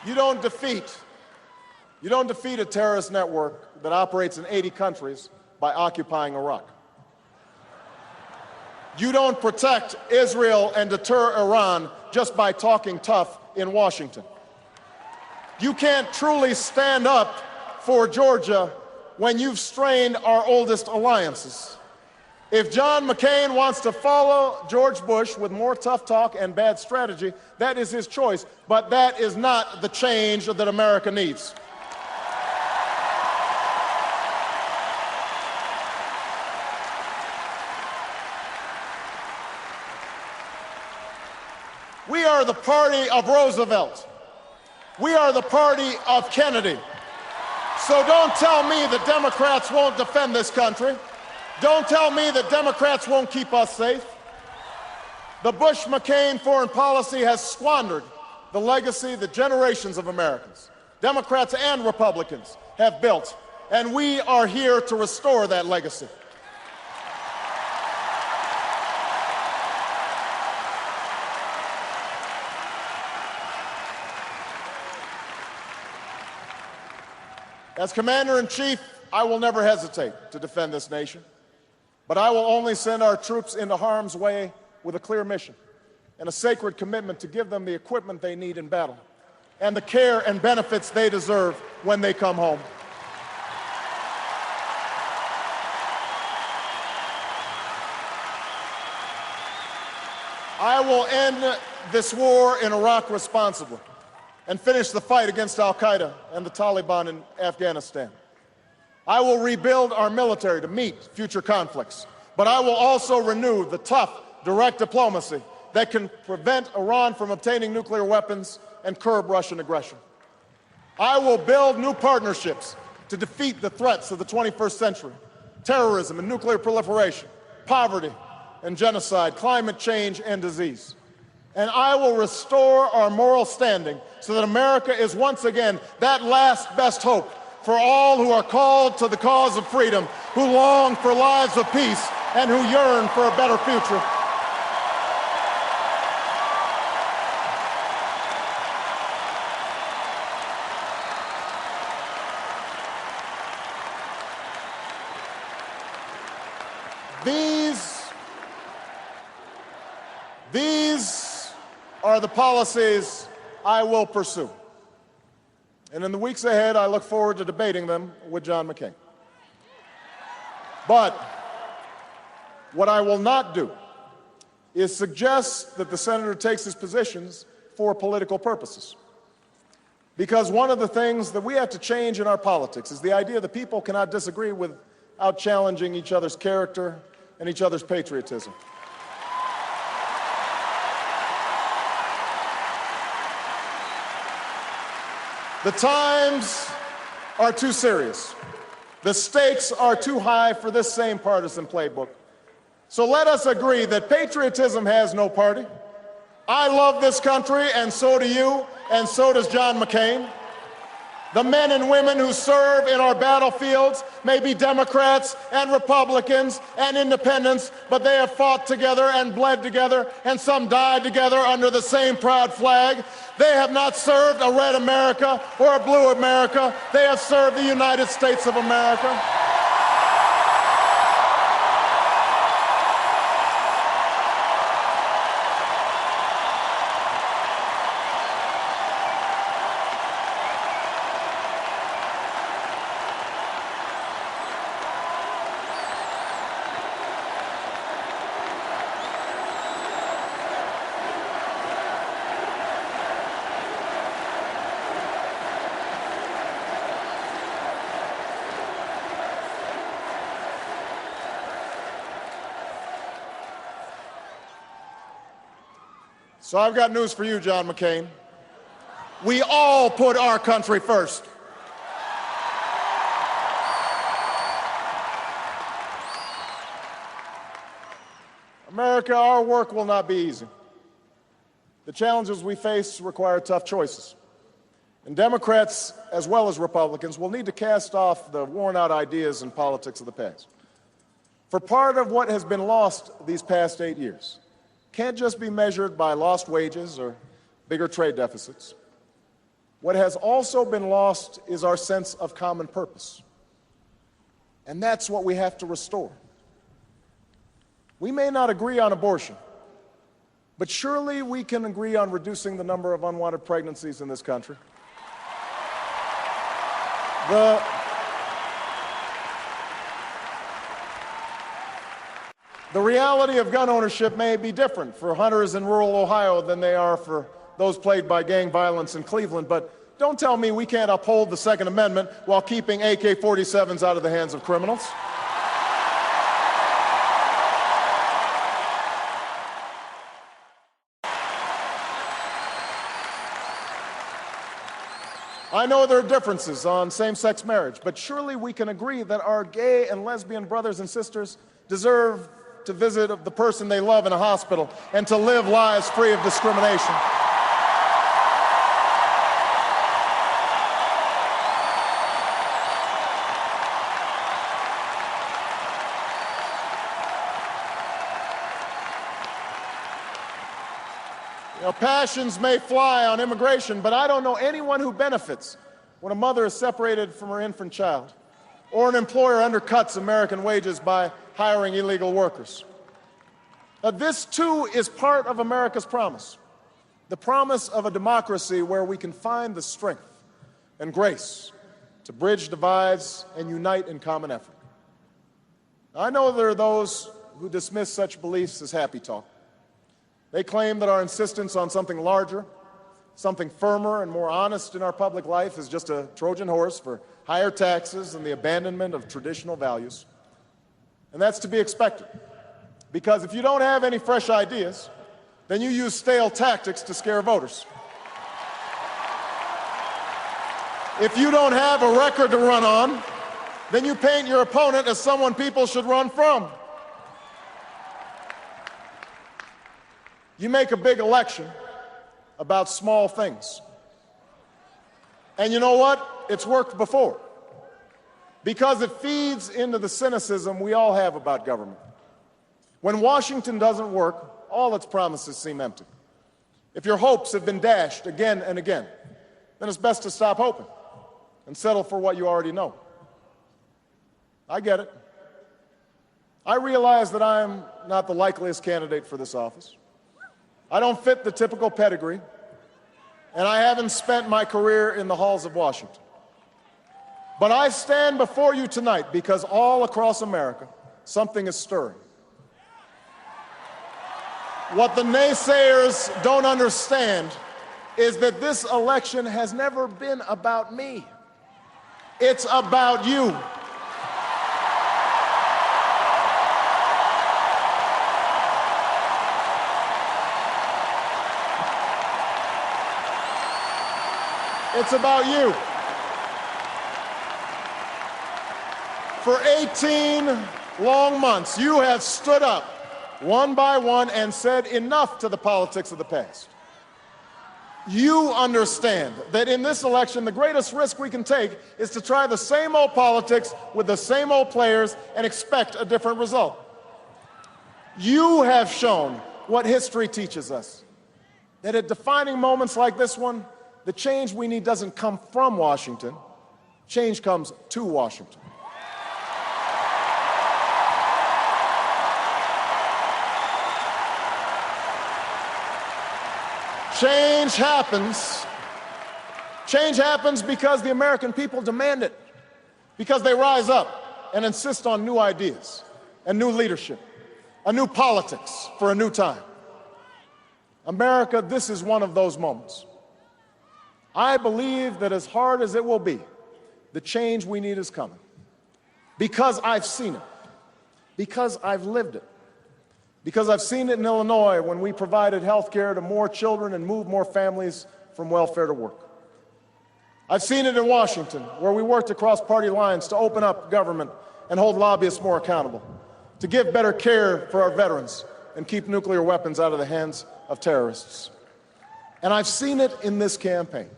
You don't defeat a terrorist network that operates in 80 countries by occupying Iraq. You don't protect Israel and deter Iran just by talking tough in Washington. You can't truly stand up for Georgia when you've strained our oldest alliances. If John McCain wants to follow George Bush with more tough talk and bad strategy, that is his choice, but that is not the change that America needs. We are the party of Roosevelt. We are the party of Kennedy. So don't tell me that Democrats won't defend this country. Don't tell me that Democrats won't keep us safe. The Bush-McCain foreign policy has squandered the legacy that generations of Americans, Democrats and Republicans, have built, and we are here to restore that legacy. As Commander-in-Chief, I will never hesitate to defend this nation. But I will only send our troops into harm's way with a clear mission and a sacred commitment to give them the equipment they need in battle and the care and benefits they deserve when they come home. I will end this war in Iraq responsibly and finish the fight against al-Qaeda and the Taliban in Afghanistan. I will rebuild our military to meet future conflicts, but I will also renew the tough, direct diplomacy that can prevent Iran from obtaining nuclear weapons and curb Russian aggression. I will build new partnerships to defeat the threats of the 21st century: terrorism and nuclear proliferation, poverty and genocide, climate change and disease. And I will restore our moral standing so that America is once again that last best hope for all who are called to the cause of freedom, who long for lives of peace, and who yearn for a better future. These are the policies I will pursue. And in the weeks ahead, I look forward to debating them with John McCain. But what I will not do is suggest that the senator takes his positions for political purposes. Because one of the things that we have to change in our politics is the idea that people cannot disagree without challenging each other's character and each other's patriotism. The times are too serious. The stakes are too high for this same partisan playbook. So let us agree that patriotism has no party. I love this country, and so do you, and so does John McCain. The men and women who serve in our battlefields may be Democrats and Republicans and independents, but they have fought together and bled together, and some died together under the same proud flag. They have not served a red America or a blue America. They have served the United States of America. So I've got news for you, John McCain. We all put our country first. America, our work will not be easy. The challenges we face require tough choices. And Democrats, as well as Republicans, will need to cast off the worn-out ideas and politics of the past. For part of what has been lost these past 8 years can't just be measured by lost wages or bigger trade deficits. What has also been lost is our sense of common purpose. And that's what we have to restore. We may not agree on abortion, but surely we can agree on reducing the number of unwanted pregnancies in this country. The reality of gun ownership may be different for hunters in rural Ohio than they are for those plagued by gang violence in Cleveland, but don't tell me we can't uphold the Second Amendment while keeping AK-47s out of the hands of criminals. I know there are differences on same-sex marriage, but surely we can agree that our gay and lesbian brothers and sisters deserve to visit the person they love in a hospital and to live lives free of discrimination. Passions may fly on immigration, but I don't know anyone who benefits when a mother is separated from her infant child, or an employer undercuts American wages by hiring illegal workers. Now, this, too, is part of America's promise, the promise of a democracy where we can find the strength and grace to bridge divides and unite in common effort. Now, I know there are those who dismiss such beliefs as happy talk. They claim that our insistence on something larger, something firmer and more honest in our public life is just a Trojan horse for higher taxes and the abandonment of traditional values. And that's to be expected, because if you don't have any fresh ideas, then you use stale tactics to scare voters. If you don't have a record to run on, then you paint your opponent as someone people should run from. You make a big election about small things. And you know what? It's worked before. Because it feeds into the cynicism we all have about government. When Washington doesn't work, all its promises seem empty. If your hopes have been dashed again and again, then it's best to stop hoping and settle for what you already know. I get it. I realize that I'm not the likeliest candidate for this office. I don't fit the typical pedigree, and I haven't spent my career in the halls of Washington. But I stand before you tonight because all across America, something is stirring. What the naysayers don't understand is that this election has never been about me. It's about you. It's about you. For 18 long months, you have stood up one by one and said enough to the politics of the past. You understand that in this election, the greatest risk we can take is to try the same old politics with the same old players and expect a different result. You have shown what history teaches us, that at defining moments like this one, the change we need doesn't come from Washington. Change comes to Washington. Change happens. Change happens because the American people demand it, because they rise up and insist on new ideas and new leadership, a new politics for a new time. America, this is one of those moments. I believe that as hard as it will be, the change we need is coming. Because I've seen it. Because I've lived it. Because I've seen it in Illinois when we provided health care to more children and moved more families from welfare to work. I've seen it in Washington, where we worked across party lines to open up government and hold lobbyists more accountable, to give better care for our veterans and keep nuclear weapons out of the hands of terrorists. And I've seen it in this campaign.